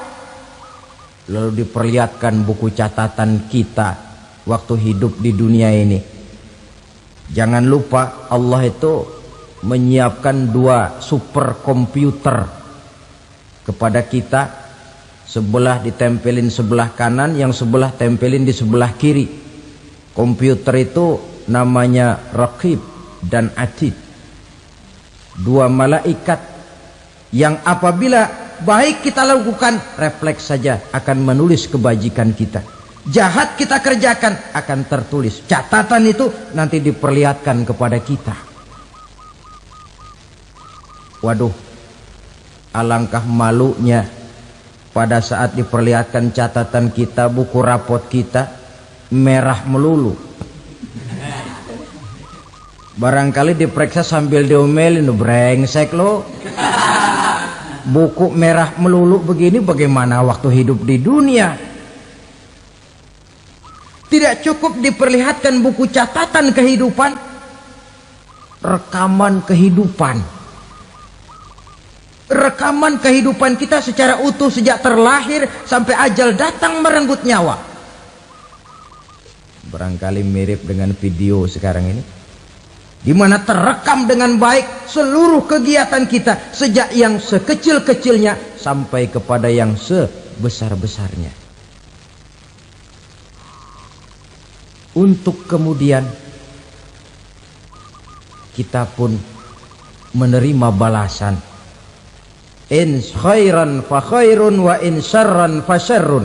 lalu diperlihatkan buku catatan kita waktu hidup di dunia ini. Jangan lupa Allah itu menyiapkan 2 superkomputer kepada kita. Sebelah ditempelin sebelah kanan, yang sebelah tempelin di sebelah kiri. Komputer itu namanya Raqib dan Atid. 2 malaikat yang apabila baik kita lakukan, refleks saja akan menulis kebajikan kita. Jahat kita kerjakan, akan tertulis. Catatan itu nanti diperlihatkan kepada kita. Waduh, alangkah malunya pada saat diperlihatkan catatan kita, buku rapot kita merah melulu. Barangkali diperiksa sambil diomelin, brengsek lo. Buku merah melulu begini, bagaimana waktu hidup di dunia? Tidak cukup diperlihatkan buku catatan kehidupan, rekaman kehidupan. Rekaman kehidupan kita secara utuh sejak terlahir sampai ajal datang merenggut nyawa. Barangkali mirip dengan video sekarang ini, di mana terekam dengan baik seluruh kegiatan kita sejak yang sekecil-kecilnya sampai kepada yang sebesar-besarnya. Untuk kemudian kita pun menerima balasan. In khairan fa khairun wa in syarran fa syarrun.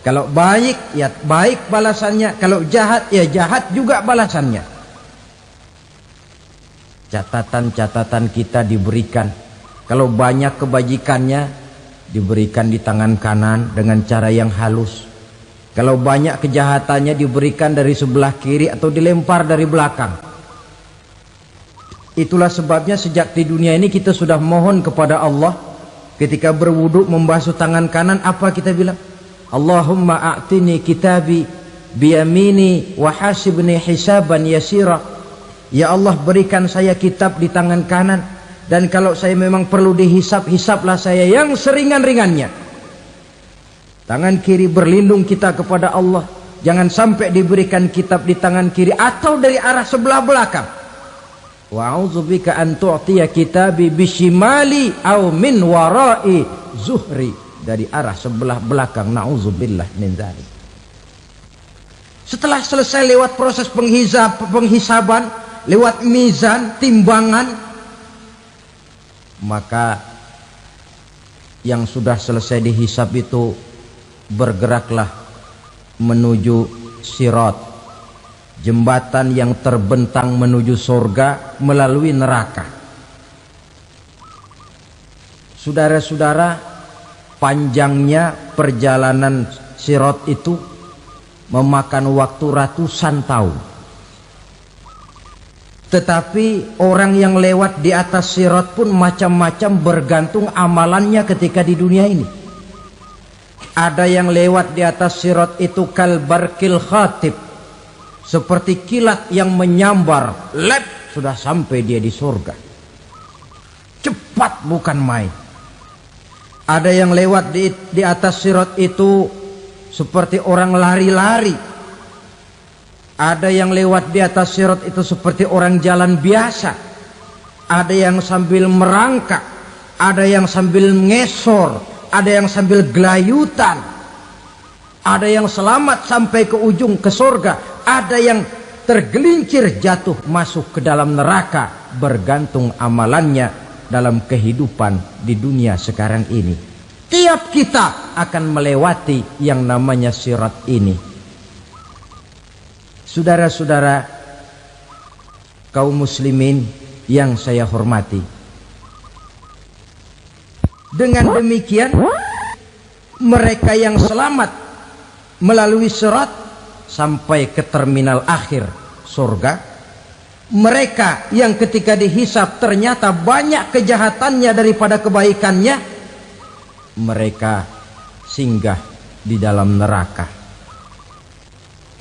Kalau baik ya baik balasannya, kalau jahat ya jahat juga balasannya. Catatan-catatan kita diberikan. Kalau banyak kebajikannya diberikan di tangan kanan dengan cara yang halus. Kalau banyak kejahatannya diberikan dari sebelah kiri atau dilempar dari belakang. Itulah sebabnya sejak di dunia ini kita sudah mohon kepada Allah. Ketika berwudu membasuh tangan kanan, apa kita bilang? Allahumma a'tini kitabi biyamini wa hasibni hisaban yasira. Ya Allah, berikan saya kitab di tangan kanan, dan kalau saya memang perlu dihisap, hisaplah saya yang seringan-ringannya. Tangan kiri berlindung kita kepada Allah. Jangan sampai diberikan kitab di tangan kiri atau dari arah sebelah belakang. Wa a'udzubika an tu'tiya kitabi bishimali aw min wara'i zuhri, dari arah sebelah belakang. Na'udzubillah min dzalik. Setelah selesai lewat proses penghisaban, lewat mizan, timbangan, maka yang sudah selesai dihisab itu bergeraklah menuju sirat, jembatan yang terbentang menuju surga melalui neraka. Saudara-saudara, panjangnya perjalanan sirat itu memakan waktu ratusan tahun. Tetapi orang yang lewat di atas sirat pun macam-macam, bergantung amalannya ketika di dunia ini. Ada yang lewat di atas sirat itu kal barqil khatib, seperti kilat yang menyambar, lep, sudah sampai dia di surga. Cepat bukan main. Ada yang lewat di atas sirat itu seperti orang lari-lari. Ada yang lewat di atas sirat itu seperti orang jalan biasa. Ada yang sambil merangkak, ada yang sambil ngesor, ada yang sambil gelayutan, ada yang selamat sampai ke ujung ke surga, ada yang tergelincir jatuh masuk ke dalam neraka, bergantung amalannya dalam kehidupan di dunia sekarang ini. Tiap kita akan melewati yang namanya sirat ini. Saudara-saudara kaum muslimin yang saya hormati, dengan demikian mereka yang selamat melalui sirat sampai ke terminal akhir surga, mereka yang ketika dihisab ternyata banyak kejahatannya daripada kebaikannya, mereka singgah di dalam neraka.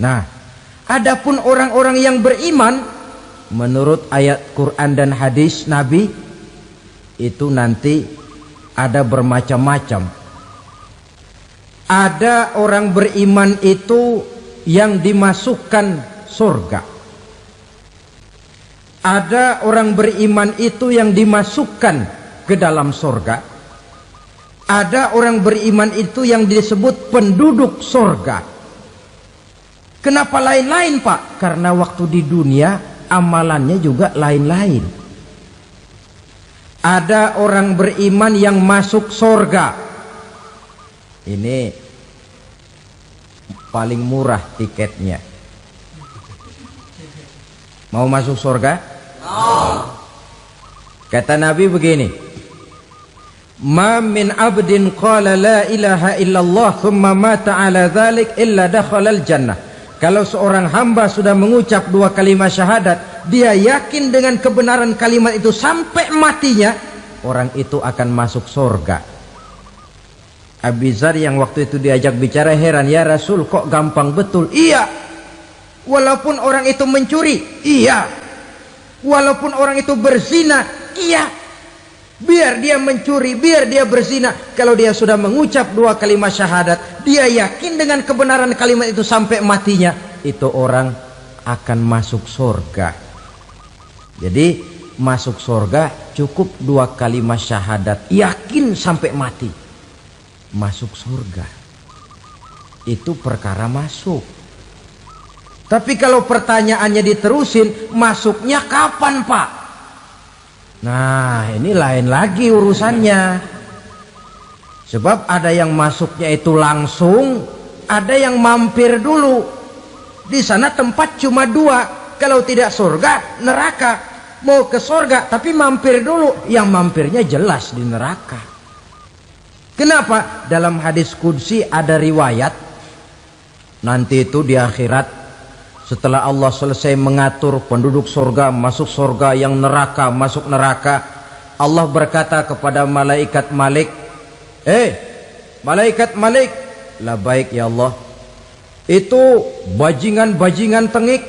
Nah, adapun orang-orang yang beriman menurut ayat Quran dan hadis Nabi itu nanti ada bermacam-macam. Ada orang beriman itu yang dimasukkan surga. Ada orang beriman itu yang dimasukkan ke dalam surga. Ada orang beriman itu yang disebut penduduk surga. Kenapa lain-lain, Pak? Karena waktu di dunia amalannya juga lain-lain. Ada orang beriman yang masuk surga. Ini paling murah tiketnya. Mau masuk surga? Kata Nabi begini, ma min abdin qala la ilaha illallah thumma mata ala dhalik illa dakhalal jannah. Kalau seorang hamba sudah mengucap dua kalimat syahadat, dia yakin dengan kebenaran kalimat itu sampai matinya, orang itu akan masuk surga. Abi Dzar yang waktu itu diajak bicara heran, ya Rasul kok gampang betul? Iya. Walaupun orang itu mencuri, iya. Walaupun orang itu berzina, iya. Biar dia mencuri, biar dia berzina, kalau dia sudah mengucap dua kalimat syahadat, dia yakin dengan kebenaran kalimat itu sampai matinya, itu orang akan masuk surga. Jadi masuk surga cukup dua kalimat syahadat, yakin sampai mati, masuk surga. Itu perkara masuk. Tapi kalau pertanyaannya diterusin, masuknya kapan, Pak? Nah, ini lain lagi urusannya. Sebab ada yang masuknya itu langsung, ada yang mampir dulu. Di sana tempat cuma dua, kalau tidak surga, neraka. Mau ke surga tapi mampir dulu, yang mampirnya jelas di neraka. Kenapa? Dalam hadis qudsi ada riwayat, nanti itu di akhirat, setelah Allah selesai mengatur penduduk surga masuk surga, yang neraka masuk neraka, Allah berkata kepada malaikat Malik, malaikat Malik, labaik ya Allah. Itu bajingan-bajingan tengik,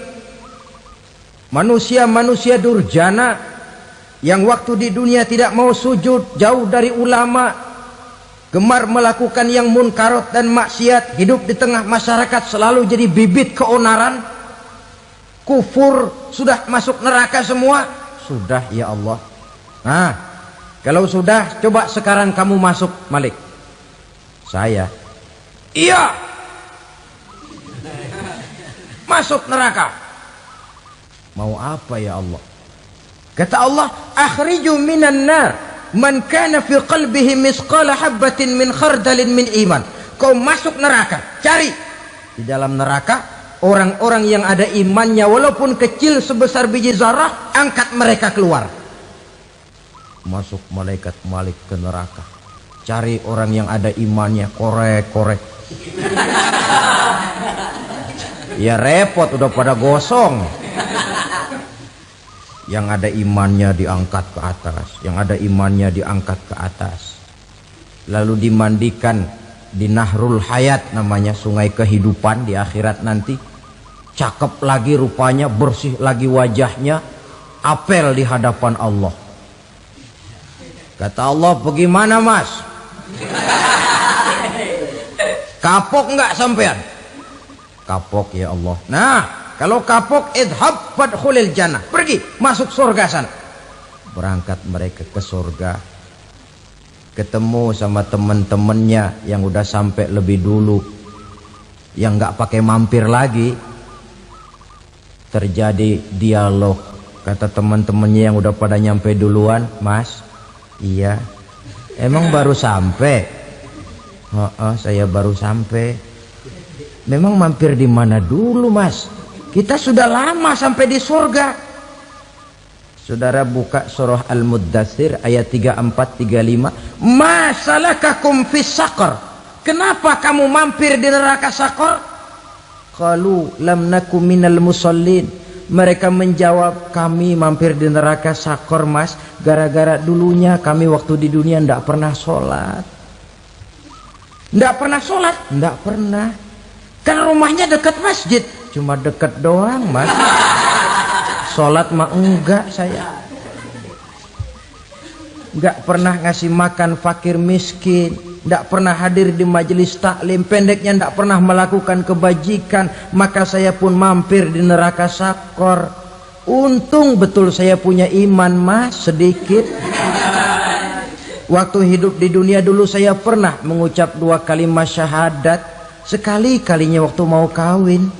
manusia-manusia durjana yang waktu di dunia tidak mau sujud, jauh dari ulama, gemar melakukan yang munkarat dan maksiat, hidup di tengah masyarakat selalu jadi bibit keonaran, kufur, sudah masuk neraka semua. Sudah ya Allah. Nah, kalau sudah, coba sekarang kamu masuk, Malik. Saya, iya, masuk neraka. Mau apa ya Allah? Kata Allah, akhriju minan nar man kana fi qalbihi misqala habbatin min khardalin min iman. Kau masuk neraka, cari di dalam neraka orang-orang yang ada imannya walaupun kecil sebesar biji zarah, angkat mereka keluar. Masuk malaikat Malik ke neraka, cari orang yang ada imannya, korek-korek. Ya repot, udah pada gosong. Yang ada imannya diangkat ke atas, yang ada imannya diangkat ke atas, lalu dimandikan di Nahrul Hayat namanya, sungai kehidupan di akhirat nanti. Cakep lagi rupanya, bersih lagi wajahnya, apel di hadapan Allah. Kata Allah, bagaimana mas? Kapok nggak sampean? Kapok ya Allah. Nah, kalau kapok, idhab fadkhulil jannah, pergi masuk surga sana. Berangkat mereka ke surga, ketemu sama teman-temannya yang udah sampai lebih dulu, yang nggak pakai mampir lagi. Terjadi dialog. Kata teman-temannya yang udah pada nyampe duluan, mas, iya, emang baru sampai? Saya baru sampai. Memang mampir di mana dulu mas? Kita sudah lama sampai di surga. Saudara buka surah Al-Muddathir ayat 34-35. Ma salakakum fis saqar? Kenapa kamu mampir di neraka Saqar? Qalu lam nakum minal musallin. Mereka menjawab, kami mampir di neraka Saqar mas, gara-gara dulunya kami waktu di dunia ndak pernah sholat. Ndak pernah sholat? Ndak pernah. Kan rumahnya dekat masjid. Cuma dekat doang mas. Sholat mah enggak saya. Enggak pernah ngasih makan fakir miskin, enggak pernah hadir di majelis taklim, pendeknya enggak pernah melakukan kebajikan, maka saya pun mampir di neraka Saqar. Untung betul saya punya iman mas, sedikit. Waktu hidup di dunia dulu saya pernah mengucap 2 kalimat syahadat, sekali-kalinya waktu mau kawin.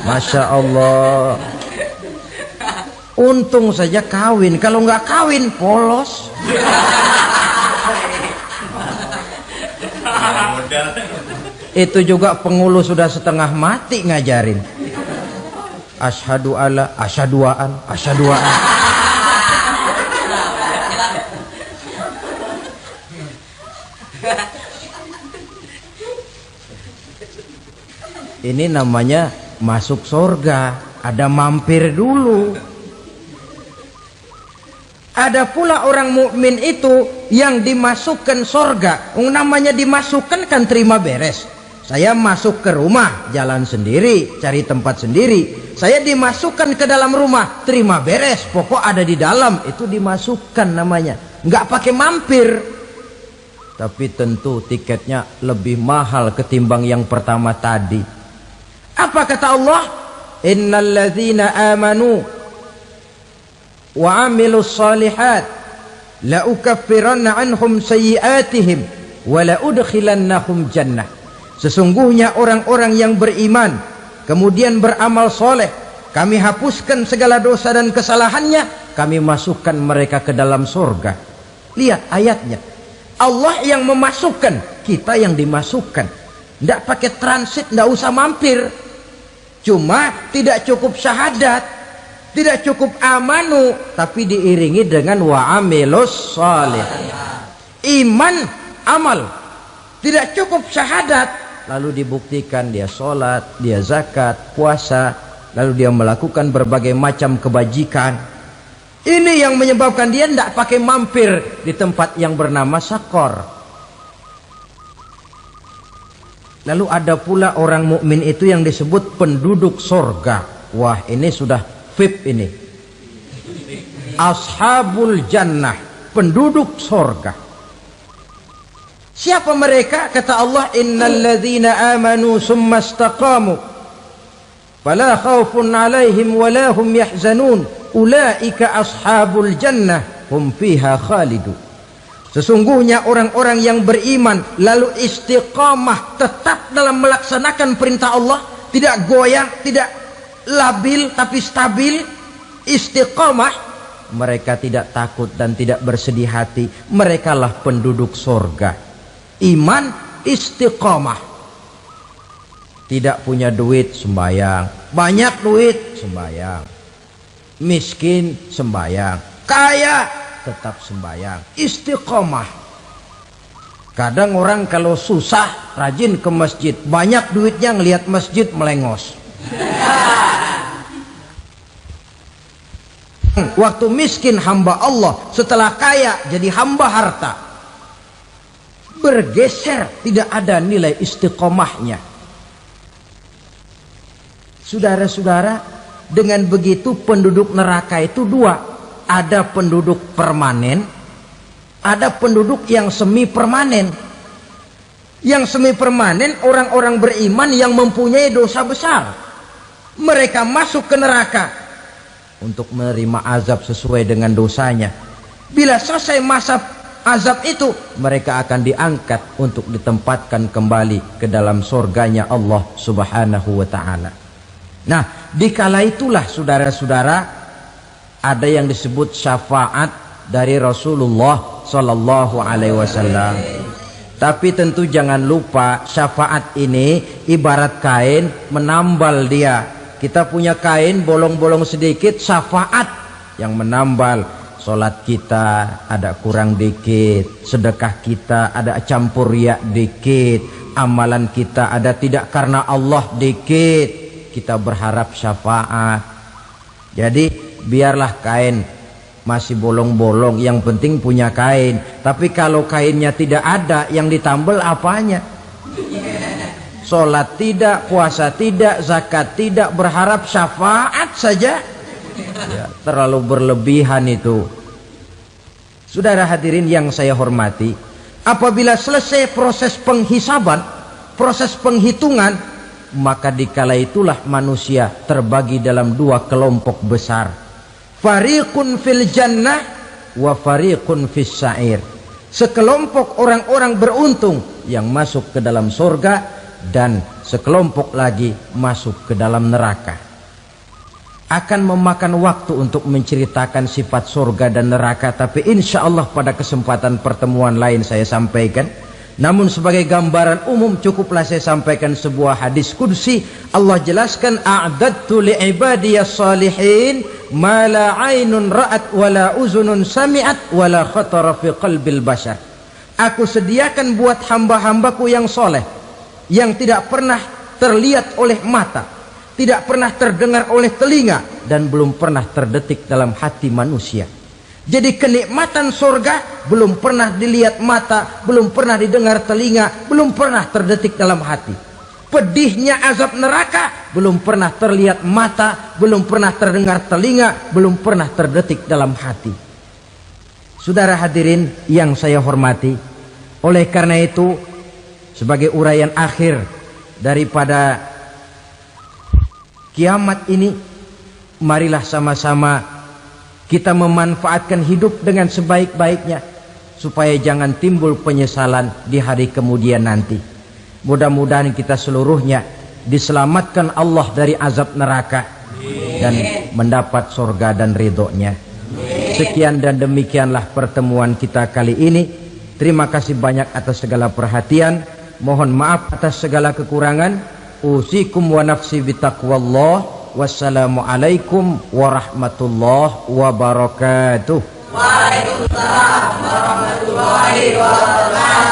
Masya Allah. Untung saja kawin, kalau nggak kawin polos. Itu juga pengulu sudah setengah mati ngajarin. Asyhadu alla, asyaduaan, asyaduaan. Ini namanya masuk surga, ada mampir dulu. Ada pula orang mukmin itu yang dimasukkan surga. Namanya dimasukkan kan terima beres. Saya masuk ke rumah, jalan sendiri, cari tempat sendiri. Saya dimasukkan ke dalam rumah, terima beres, pokok ada di dalam, itu dimasukkan namanya. Nggak pakai mampir. Tapi tentu tiketnya lebih mahal ketimbang yang pertama tadi. Apa kata Allah? Innal ladzina amanu wa amilus salihat la ukaffiranna anhum sayyi'atihim wa la udkhilannahum jannah. Sesungguhnya orang-orang yang beriman kemudian beramal soleh, kami hapuskan segala dosa dan kesalahannya, kami masukkan mereka ke dalam surga. Lihat ayatnya, Allah yang memasukkan, kita yang dimasukkan. Tidak pakai transit, tidak usah mampir. Cuma tidak cukup syahadat, tidak cukup amanu, tapi diiringi dengan wa'amilus salih. Iman, amal. Tidak cukup syahadat, lalu dibuktikan dia sholat, dia zakat, puasa, lalu dia melakukan berbagai macam kebajikan. Ini yang menyebabkan dia tidak pakai mampir di tempat yang bernama Saqar. Lalu ada pula orang mukmin itu yang disebut penduduk surga. Wah, ini sudah VIP ini. Ashabul jannah, penduduk surga. Siapa mereka? Kata Allah, innal ladzina amanu summa istaqamu fala khaufun 'alaihim wala hum yahzanun ulaika ashabul jannah hum fiha khalidun. Sesungguhnya orang-orang yang beriman lalu istiqamah, tetap dalam melaksanakan perintah Allah, tidak goyang, tidak labil tapi stabil, istiqamah, mereka tidak takut dan tidak bersedih hati. Merekalah penduduk surga. Iman, istiqamah. Tidak punya duit, sembayang. Banyak duit, sembayang. Miskin, sembayang. Kaya, tetap sembayang. Istiqamah. Kadang orang kalau susah rajin ke masjid, banyak duitnya ngelihat masjid melengos. Waktu miskin hamba Allah, setelah kaya jadi hamba harta. bergeser, tidak ada nilai istiqomahnya. Saudara-saudara, dengan begitu penduduk neraka itu dua. Ada penduduk permanen, ada penduduk yang semi permanen. Yang semi permanen orang-orang beriman yang mempunyai dosa besar. Mereka masuk ke neraka untuk menerima azab sesuai dengan dosanya. Bila selesai masa azab itu, mereka akan diangkat untuk ditempatkan kembali ke dalam surganya Allah Subhanahu wa ta'ala. Nah, dikala itulah saudara-saudara, ada yang disebut syafaat dari Rasulullah Sallallahu Alaihi Wasallam. Tapi tentu jangan lupa, syafaat ini ibarat kain menambal dia. Kita punya kain bolong-bolong sedikit, syafaat yang menambal. Solat kita ada kurang dikit, sedekah kita ada campur riak dikit, amalan kita ada tidak karena Allah dikit, kita berharap syafaat. Jadi biarlah kain masih bolong-bolong, yang penting punya kain. Tapi kalau kainnya tidak ada, yang ditambal apanya? Solat tidak, puasa tidak, zakat tidak, berharap syafaat saja. Ya, terlalu berlebihan itu. Saudara hadirin yang saya hormati, apabila selesai proses penghisaban, proses penghitungan, maka dikala itulah manusia terbagi dalam dua kelompok besar. Fariqun fil jannah wa fariqun fis sa'ir. Sekelompok orang-orang beruntung yang masuk ke dalam surga, dan sekelompok lagi masuk ke dalam neraka. Akan memakan waktu untuk menceritakan sifat surga dan neraka, tapi insya Allah pada kesempatan pertemuan lain saya sampaikan. Namun sebagai gambaran umum cukuplah saya sampaikan sebuah hadis qudsi. Allah jelaskan, a'dadtu li'ibadiyas salihin ma la 'ainun ra'at wa la uzunun sami'at wa la khatara fi qalbil bashar. Aku sediakan buat hamba-hambaku yang soleh, yang tidak pernah terlihat oleh mata, tidak pernah terdengar oleh telinga, dan belum pernah terdetik dalam hati manusia. Jadi kenikmatan surga belum pernah dilihat mata, belum pernah didengar telinga, belum pernah terdetik dalam hati. Pedihnya azab neraka belum pernah terlihat mata, belum pernah terdengar telinga, belum pernah terdetik dalam hati. Saudara hadirin yang saya hormati, oleh karena itu sebagai uraian akhir daripada kiamat ini, marilah sama-sama kita memanfaatkan hidup dengan sebaik-baiknya, supaya jangan timbul penyesalan di hari kemudian nanti. Mudah-mudahan kita seluruhnya diselamatkan Allah dari azab neraka dan mendapat surga dan ridhonya. Sekian dan demikianlah pertemuan kita kali ini. Terima kasih banyak atas segala perhatian. Mohon maaf atas segala kekurangan. Usikum wa nafsi bitaqwallah. Wassalamualaikum warahmatullahi wabarakatuh. Waalaikumsalam warahmatullahi wabarakatuh.